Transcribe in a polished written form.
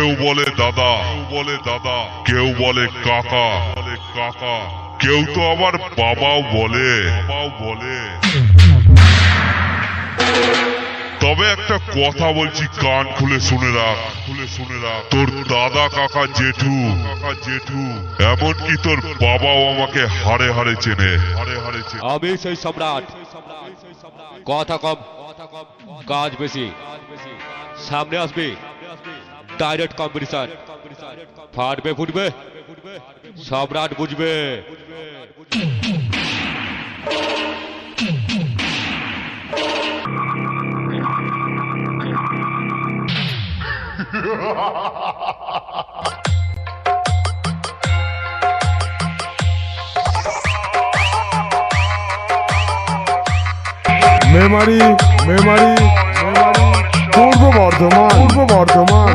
কেউ বলে দাদা, কেউ বলে কাকা, কেউ তো আবার বাবাও বলে। তবে একটা কথা বলছি, কান খুলে শুনে রাখ, তোর দাদা কাকা জেঠু এমনকি তোর বাবাও আমাকে হাড়ে হাড়ে চেনে। আমি সেই সম্রাট, কথা কম কাজ বেশি। সামনে আসবে ডাইরেক্ট কম্পিটিশন, ফাটবে ফুটবে সম্রাট বুঝবে। মেমারি পূর্ব বর্ধমান।